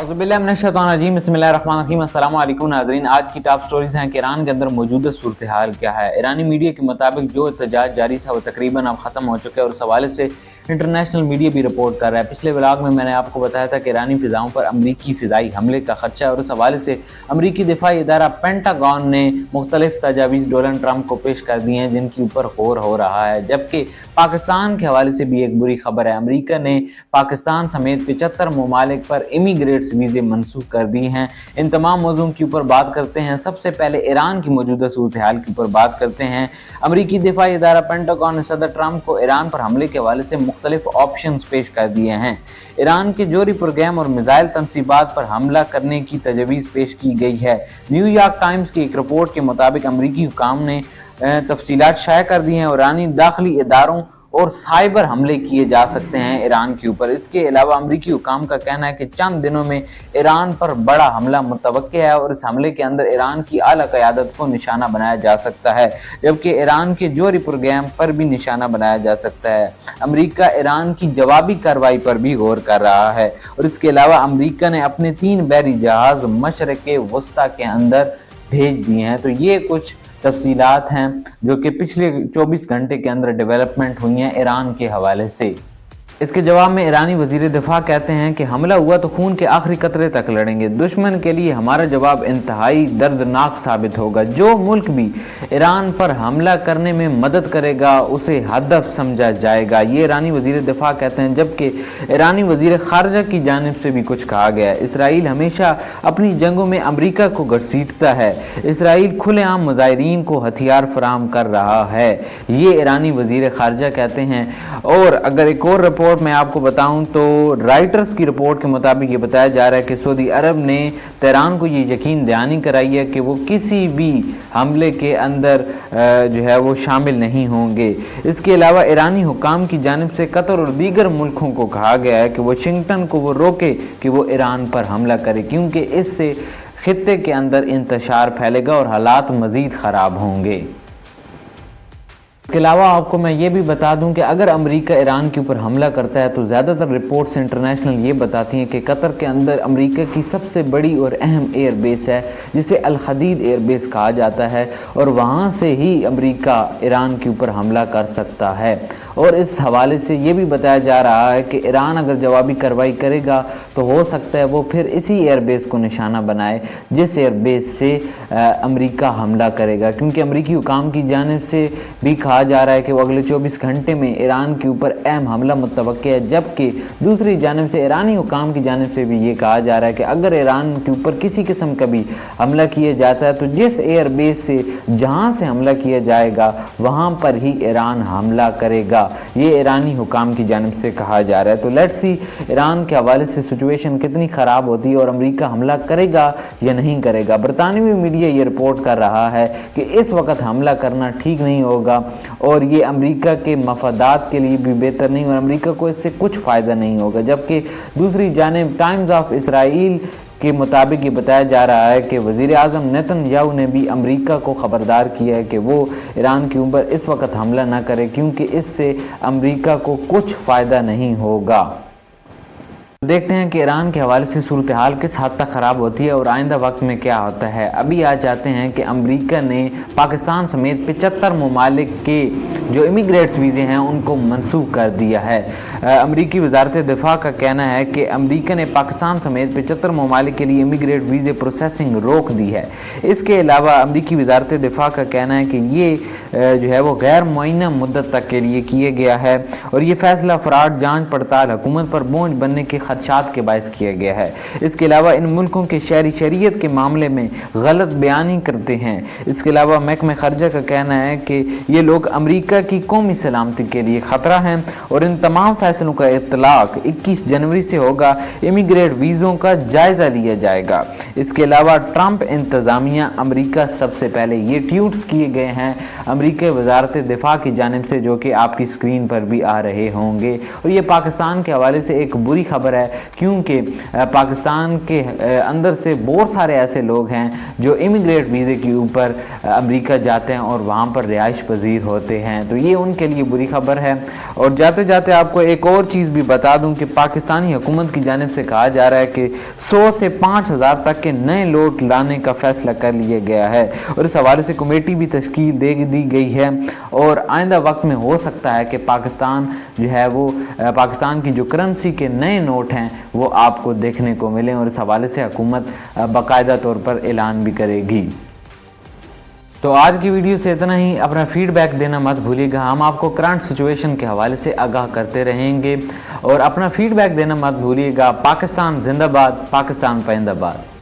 बिस्मिल्लाहिर्रहमानिर्रहीम। अस्सलाम वालेकुम नाज़रीन। आज की टॉप स्टोरीज हैं कि ईरान के अंदर मौजूदा सूरत हाल क्या है। ईरानी मीडिया के मुताबिक जो एहतजाज जारी था वो तकरीबन अब ख़त्म हो चुका है और इस हवाले से इंटरनेशनल मीडिया भी रिपोर्ट कर रहा है। पिछले व्लॉग में मैंने आपको बताया था कि ईरानी फ़िज़ाओं पर अमरीकी फ़िज़ाई हमले का खदशा है और इस हवाले से अमरीकी दिफाई इदारा पेंटागन ने मुख्तलिफ तजावीज़ डोनाल्ड ट्रंप को पेश कर दी हैं जिनके ऊपर गौर हो रहा है। जबकि पाकिस्तान के हवाले से भी एक बुरी खबर है। अमरीका ने पाकिस्तान समेत 75 ममालिक पर इमिग्रेट्स वीज़े मनसूख कर दिए हैं। इन तमाम मौज़ूओं के ऊपर बात करते हैं। सबसे पहले ईरान की मौजूदा सूरत हाल के ऊपर बात करते हैं। अमरीकी दिफाई इदारा पेंटागन ने सदर ट्रंप को ईरान पर हमले के हवाले से मुख्तलिफ ऑप्शंस पेश कर दिए हैं। ईरान के जोहरी प्रोग्राम और मिसाइल तनसीबात पर हमला करने की तजवीज़ पेश की गई है। न्यूयॉर्क टाइम्स की एक रिपोर्ट के मुताबिक अमरीकी हुकाम ने तफसीलात शाया कर दी हैं और ईरानी दाखिली इदारों और साइबर हमले किए जा सकते हैं ईरान के ऊपर। इसके अलावा अमरीकी हुकाम का कहना है कि चंद दिनों में ईरान पर बड़ा हमला मुतवक्के है और इस हमले के अंदर ईरान की आला क़यादत को निशाना बनाया जा सकता है, जबकि ईरान के जोहरी प्रोग्राम पर भी निशाना बनाया जा सकता है। अमरीका ईरान की जवाबी कार्रवाई पर भी गौर कर रहा है और इसके अलावा अमरीका ने अपने 3 बहरी जहाज़ मशरक़ वस्ता के अंदर भेज दिए हैं। तो ये कुछ तफसीलात हैं जो कि पिछले 24 घंटे के अंदर डेवलपमेंट हुई हैं ईरान के हवाले से। इसके जवाब में ईरानी वज़ीर दिफा कहते हैं कि हमला हुआ तो खून के आखिरी कतरे तक लड़ेंगे। दुश्मन के लिए हमारा जवाब इंतहाई दर्दनाक साबित होगा। जो मुल्क भी ईरान पर हमला करने में मदद करेगा उसे हदफ समझा जाएगा, ये ईरानी वज़ीर दिफा कहते हैं। जबकि ईरानी वज़ीर ख़ारजा की जानिब से भी कुछ कहा गया है। इसराइल हमेशा अपनी जंगों में अमरीका को घसीटता है। इसराइल खुलेआम मुजाहिरीन को हथियार फराहम कर रहा है, ये ईरानी वज़ीर ख़ारजा कहते हैं। और अगर एक और रिपोर्ट मैं आपको बताऊं तो राइटर्स की रिपोर्ट के मुताबिक ये बताया जा रहा है कि सऊदी अरब ने तेहरान को ये यकीन दहानी कराई है कि वो किसी भी हमले के अंदर जो है वो शामिल नहीं होंगे। इसके अलावा ईरानी हुकाम की जानिब से कतर और दीगर मुल्कों को कहा गया है कि वाशिंगटन को वो रोके कि वो ईरान पर हमला करे, क्योंकि इससे खित्ते के अंदर इंतशार फैलेगा और हालात मज़ीद ख़राब होंगे। इसके अलावा आपको मैं ये भी बता दूं कि अगर अमेरिका ईरान के ऊपर हमला करता है तो ज़्यादातर रिपोर्ट्स इंटरनेशनल ये बताती हैं कि कतर के अंदर अमेरिका की सबसे बड़ी और अहम एयर बेस है जिसे अल खदीद एयर बेस कहा जाता है और वहाँ से ही अमेरिका ईरान के ऊपर हमला कर सकता है। और इस हवाले से ये भी बताया जा रहा है कि ईरान अगर जवाबी कार्रवाई करेगा तो हो सकता है वो फिर इसी एयरबेस को निशाना बनाए जिस एयरबेस से अमेरिका हमला करेगा, क्योंकि अमेरिकी हुकाम की जानिब से भी कहा जा रहा है कि वो अगले 24 घंटे में ईरान के ऊपर अहम हमला मुतवक्के है। जबकि दूसरी जानिब से ईरानी हुकाम की जानिब से भी ये कहा जा रहा है कि अगर ईरान के ऊपर किसी किस्म का भी हमला किया जाता है तो जिस एयरबेस से जहाँ से हमला किया जाएगा वहाँ पर ही ईरान हमला करेगा, ये ईरानी हुकाम की जानिब से कहा जा रहा है। तो लेट्स सी ईरान के हवाले से सिचुएशन कितनी ख़राब होती है और अमेरिका हमला करेगा या नहीं करेगा। बरतानवी मीडिया ये रिपोर्ट कर रहा है कि इस वक्त हमला करना ठीक नहीं होगा और ये अमेरिका के मफादात के लिए भी बेहतर नहीं और अमेरिका को इससे कुछ फ़ायदा नहीं होगा। जबकि दूसरी जानिब टाइम्स ऑफ इसराइल के मुताबिक ये बताया जा रहा है कि वज़ीर आज़म नेतन्याहू ने भी अमेरिका को ख़बरदार किया है कि वो ईरान के ऊपर इस वक्त हमला ना करे, क्योंकि इससे अमेरिका को कुछ फ़ायदा नहीं होगा। देखते हैं कि ईरान के हवाले से सूरत हाल किस हद तक ख़राब होती है और आइंदा वक्त में क्या होता है। अभी आ जाते हैं कि अमेरिका ने पाकिस्तान समेत 75 ममालिक के जो इमिग्रेट्स वीज़े हैं उनको मनसूख कर दिया है। अमरीकी वजारत दिफा का कहना है कि अमेरिका ने पाकिस्तान समेत 75 ममालिक के लिए इमिग्रेट वीज़े प्रोसेसिंग रोक दी है। इसके अलावा अमरीकी वजारत दिफा का कहना है कि ये जो है वो गैर मुअय्यना मुद्दत तक के लिए किया गया है और ये फ़ैसला फ़राड जाँच पड़ताल हुकूमत पर बोझ बनने के खदशात के बायस किया गया है। इसके अलावा इन मुल्कों के शहरी शरीयत के मामले में गलत बयानी करते हैं। इसके अलावा महकमा ख़ारजा का कहना है कि ये लोग अमेरिका की कौमी सलामती के लिए ख़तरा हैं और इन तमाम फैसलों का इत्तलाक़ 21 जनवरी से होगा। इमिग्रेट वीज़ों का जायज़ा लिया जाएगा। इसके अलावा ट्रंप इंतज़ामिया अमेरिका सबसे पहले ये ट्वीट्स किए गए हैं अमेरिकी वजारत दिफा की जानिब से, जो कि आपकी स्क्रीन पर भी आ रहे होंगे। और ये पाकिस्तान के हवाले से एक बुरी खबर है ہے کیونکہ پاکستان کے اندر سے بہت سارے ایسے لوگ ہیں جو امیگریٹ ویزے کے اوپر امریکہ جاتے ہیں اور وہاں پر رہائش پذیر ہوتے ہیں، تو یہ ان کے لیے بری خبر ہے۔ اور جاتے جاتے آپ کو ایک اور چیز بھی بتا دوں کہ پاکستانی حکومت کی جانب سے کہا جا رہا ہے کہ 100 سے 5,000 تک کے نئے لوٹ لانے کا فیصلہ کر لیا گیا ہے، اور اس حوالے سے کمیٹی بھی تشکیل دے دی گئی ہے، اور آئندہ وقت میں ہو سکتا ہے کہ پاکستان جو ہے وہ پاکستان کی جو کرنسی کے نئے نوٹ ہیں وہ آپ کو دیکھنے کو ملیں، اور اس حوالے سے حکومت باقاعدہ طور پر اعلان بھی کرے گی۔ تو آج کی ویڈیو سے اتنا ہی، اپنا فیڈ بیک دینا مت بھولیے گا، ہم آپ کو کرنٹ سچویشن کے حوالے سے آگاہ کرتے رہیں گے، اور اپنا فیڈ بیک دینا مت بھولیے گا۔ پاکستان زندہ باد، پاکستان پائندہ باد۔